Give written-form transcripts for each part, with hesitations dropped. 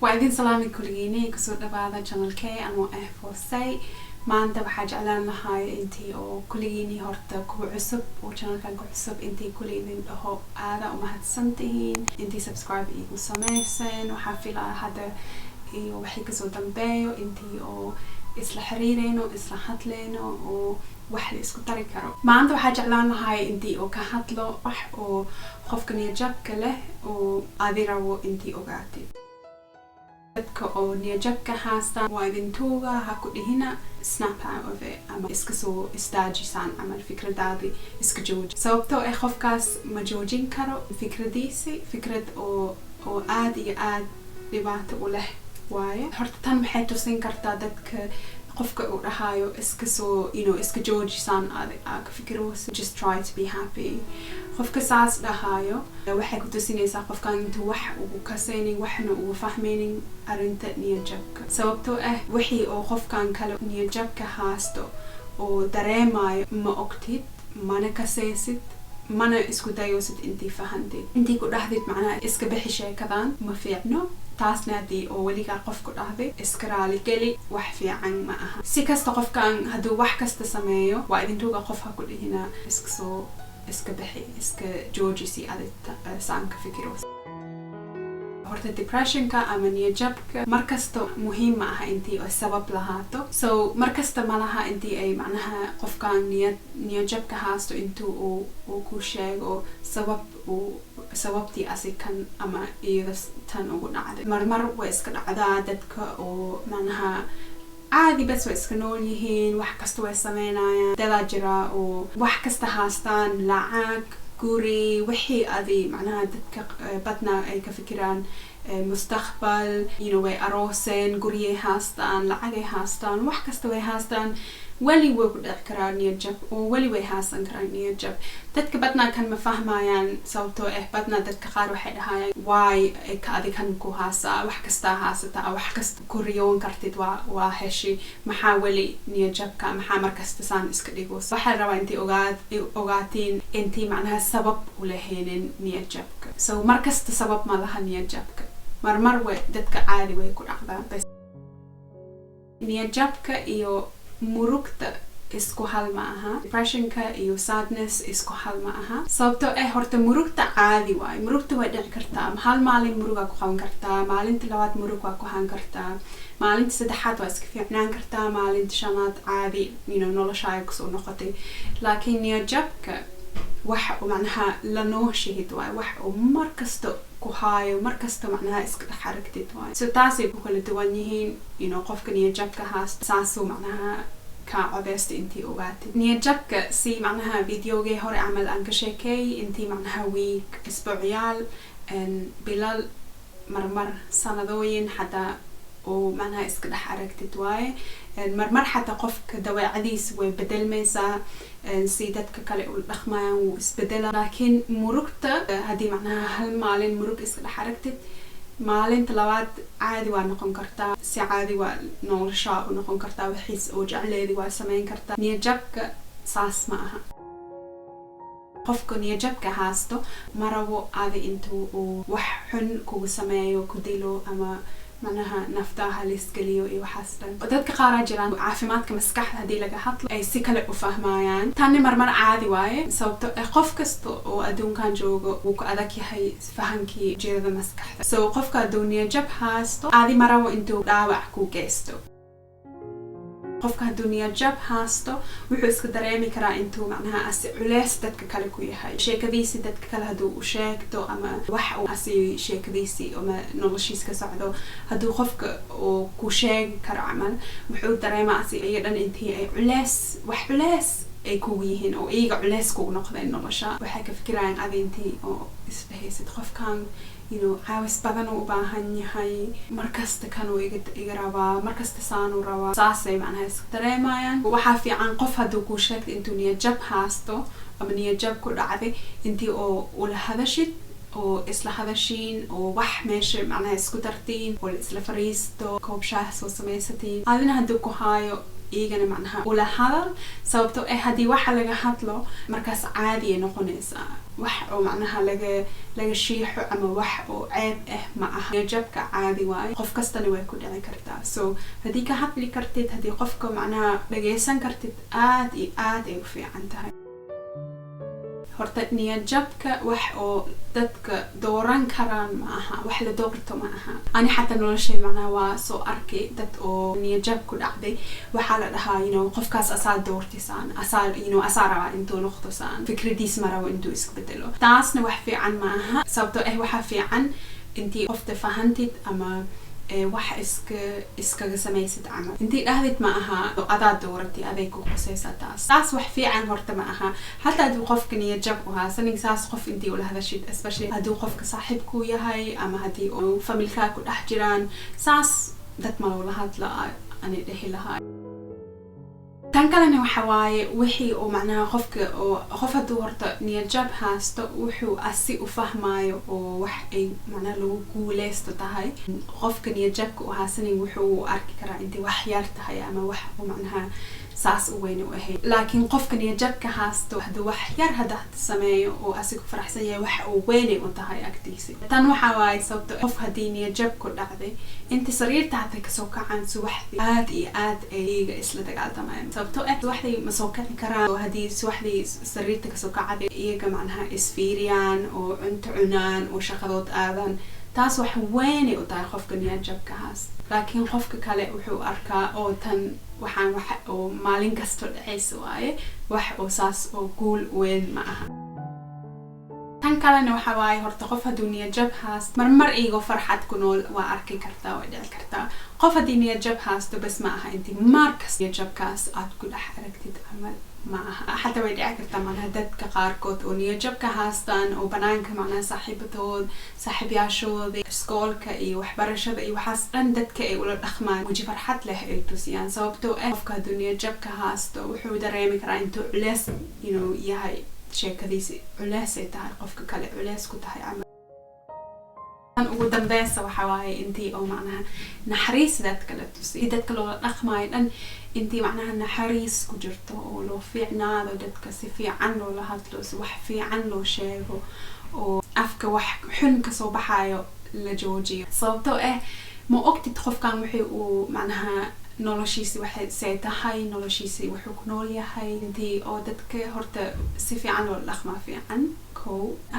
وإذن سلامي كليني كسر dhawaada channelkay anoo foosay maanta waxaa jeclaan lahay intii oo kulligiini horta ku cusub oo channelkan ku cusub intii kulligiin dhaho aada u mahadsantihiin intii subscribe igu sameeyeen waxaa filaa hada iyo wixii ka soo dambeeyo intii oo isla xiriireyno isla hadleyno oo wax la isku tari karo maanta waxaa jeclaan lahay intii oo ka hadlo wax oo qofkan iyo jabka leh oo aadirawo intii ogaatid dadka oo jabka haastaan waa idin tuuga ha ku dhihina snap out of it ama iska soo istaajisaan amal fikradaadi iska jooji sababtoo qofkaas ma joojin karo fikradiisi fikrad oo aad iyo aad dhibaato u leh waaye horta tan maxay tusin kartaa dadka qofka uu dhahayo iska soo iska joojisaan aad ka fikirayso just try to be happy qofka saas dhahayo waxay ku tusinaysaa qofkan intuu wax uu kasaynin waxna uu fahmaynin arinta jabka sababtoo wixii oo qofkan kale jabka haasto oo dareemayo ma ogtid mana kasaysid mana isku dayosid intii fahantid intii ku dhahdid macnaha iska bixi sheekadan ma fiicno taasna hadii oo weligaa qofku dhahday iska raali geli wax fiican ma aha si kasta qofkan hadduu wax kasta sameeyo waa idintuuga qof ha ku dhihina iska bixi iska joojisi adita saan ka fikiro horta depressionka ama jabka markasta muhiim ma aha intii ay sabab lahaato so markasta ma laha intii ay macnaha qofkan jabka haasto intuu uu ku sheego sababtii asikan ama iyada tan ugu dhacday marmar way iska dhacdaa dadka oo macnaha caadi bas way iska nool yihiin wax kasta way sameynayaan dadaa jira oo wax kasta haastaan lacag guri wixii adi macnaha dadka badna ay ka fikiraan mustaqbal way arooseen guriyay haastaan lacagay haastaan wax kasta way haastaan weli way ku dhici karaan jab oo weli way haasan karaan jab dadka badna kan ma fahmayaan sababtoo badna dadka qaar waxay dhahayaan why ka adikan ku haasaa wax kasta haasata wax kasta ku riyoon kartid waa heshi maxaa weli jabka maxaa markasta saan iska dhigo waxaa rabaa intii ogaatiin intii macnaha sabab u lahaynin jabka so markasta sabab ma laha jabka marmar way dadka caadi way ku dhacdaa bas jabka iyo murugta isku hal ma aha depressionka iyo sadness isku hal ma aha sababtoo horta murugta caadi waay murugta way dhici kartaa hal maalin murug waa ku qaban kartaa maalinta labaad murug waa ku haan kartaa maalinta saddexaad waa iska fiicnaan kartaa maalinta shanaad caadi noloshaaga kusoo noqotay laakiin jabka wax macnaha la nooshahid waay wax oo markasta ku haayo markasta macnaha iska dhex aragtid waay so taasay ku kala duwan yihiin qofka jabka haasta saasuu macnaha ka codeysta intii ogaatid jabka si macnaha videogii hore camal aan ka sheekeeyay intii macnaha week isbuucyaal bilal marmar sanadooyin xataa oo macnaha iska dhex aragtid waaye marmar xataa qofka dabeecadiisa way bedelmaysaa si dadka kale u dhaqmayaan wuu isbedela laakiin murugta haddii macnaha hal maalin murug iska dhex aragtid maalinta labaad caadi waa noqon kartaa si caadi waa noloshaa u noqon kartaa wixiis oo jecleedi waa sameyn kartaa jabka saas ma aha qofka jabka haasto marabo aadi intuu uu wax xun kugu sameeyo ku dilo ama macnaha naftaha liisgeliyo iyo waxaas dhan dadka qaaraa jiraan caafimaadka maskaxda haddii laga hadlo ay si kale u fahmayaan tani marmar caadi waaye sababto qof kasta oo adduunkan joogo wuu ku adag yahay fahankii jirada maskaxda so qofka hadduu jab haasto aadi marabo intuu dhaawac ku geysto qofka hadduu jab haasto wuxuu iska dareemi karaa intuu macnaha asi culeys dadka kale ku yahay sheekadiisii dadka kale hadduu u sheegto ama wax uu asi sheekadiisii ama noloshiis ka socdo hadduu qofka oo ku sheegi karo camal wuxuu dareemaa asi iyaga dhan intii ay culeys ay kugu yihiin oo iyaga culeys kugu noqdeen nolosha waxay ka fikirayaan adi intii oo isdhehaysid qofkan caawis badan u baahan yahay markasta kanuu iga rabaa markasta saanuu rabaa saasay macnaha iska dareemayaan waxaa fiican qof hadduu kuu sheegta intuu jab haasto ama jab ku dhacday intii oo ula hadashid oo isla hadashiin oo wax meesha macnaha isku dartiin oo isla fariisto koob shaah soo samaysatiin adina hadduu ku haayo iyagana macnaha ula hadal sababtoo haddii waxa laga hadlo markaas caadi ay noqonaysaa wax oo macnaha laga shiixo ama wax oo ceeb ma aha. Jabka caadi waaye, qof kastana way ku dhici kartaa. So haddii ka hadli kartid, haddii qofka macnaha dhageysan kartid, aad iyo aad ay u fiican tahay. horta niyad jabka wax oo dadka dooran karaan ma aha, wax la doorto ma aha. Ani xataa noloshay macnaha waa soo arkay dad oo niyad jab ku dhacday, waxaa la dhahaa qofkaas asaa doortisaan, asaa rabaa intuu noqdo saan, fikradiis ma rabo intuu iska bedelo. Taasna wax fiican ma aha, sababtoo waxaa fiican intii qofta fahantid ama wax iskaga samaysid camal. Intii dhahdid ma aha adaa dooratay, aday ku qosaysaa taas wax fiican horta ma aha. Hataa hadduu qofka niyad jab u haasanin, saas qof intii ula hadashid, especially hadduu qofka saaxiibku yahay ama haddii uu familkaa ku dhex jiraan, saas dad ma loola hadla ani dhihi lahaa. tan kalena waxa waaye wixii oo macnaha qof hadduu horta niyad jab haasto, wuxuu asi u fahmaayo oo wax ay macnaha lagu guuleysto tahay. qofka niyad jabka u haasanin wuxuu arki karaa intay wax yar tahay ama wax oo macnaha saas u weyn u ahayd. laakiin qofka niyad jabka haasto hadduu wax yar hadda sameeyo oo asigu faraxsan yahay, wax uu weynay u tahay agtiisa. tan waxa waaye sababto qof haddii niyad jab ku dhacday, inta sariirta hatay kasoo kacaan subaxdii aad iyo aad ayaga isla dagaaltamayaan. sababto subaxdii ma soo kici karaan, oo haddii subaxdii sariirta kasoo kacday iyaga macnaha isfiiriyaan oo cunto cunaan oo shaqadood aadaan, taas wax weynay u tahay qofka niyad jabka haasta. laakiin qofka kale wuxuu arkaa oo tan waxaan wax oo maalin kasto dhacaysa waaye, wax oo saas oo guul weyn ma aha. tan kalena waxa waaye horta qof hadduu niyad jab haasto, marmar iyagoo farxad ku nool waa arki kartaa, way dhici kartaa. qof haddii niyad jab haasto bas ma aha intii markas niyad jabkaas aad ku dhex aragtid camal ma aha. xataa way dhici kartaa macnaha dadka qaarkood oo niyad jabka haastaan oo banaanka macnaha saaxiibayaashooda, iskoolka iyo waxbarashada iyo waxaas dhan dadka ay ula dhaqmaan waji farxad leh ay tusiyaan. sababtoo qofka hadduu niyad jabka haasto wuxuu dareemi karaa intuu culeys yahay, sheekadiisi culeys ay tahay, qofka kale culeys ku tahay camal. ugu dambeysa waxa waaye intii oo macnaha naxariis dadka la tusiyo, dadka loola dhaqmaayo dhan intii macnaha naxariis ku jirto oo loo fiicnaado, dadka si fiican loola hadlo, si wax fiican loo sheego, oo afka wax xun kasoo baxaayo la joojiyo. sababtoo ma ogtid qofkan wixii uu macnaha noloshiisi waxay say tahay, noloshiisi wuxuu ku nool yahay. intii oo dadka horta si fiican loola dhaqmaa fiican.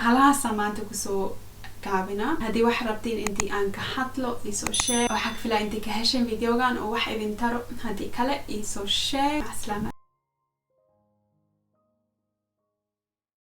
halahaasa maanta kusoo gaabina. haddii wax rabtiin intii aan ka hadlo isoo sheeg. waxaa ka filaa intii ka hesheen videogan oo wax idin taro. haddii kale isoo sheeg.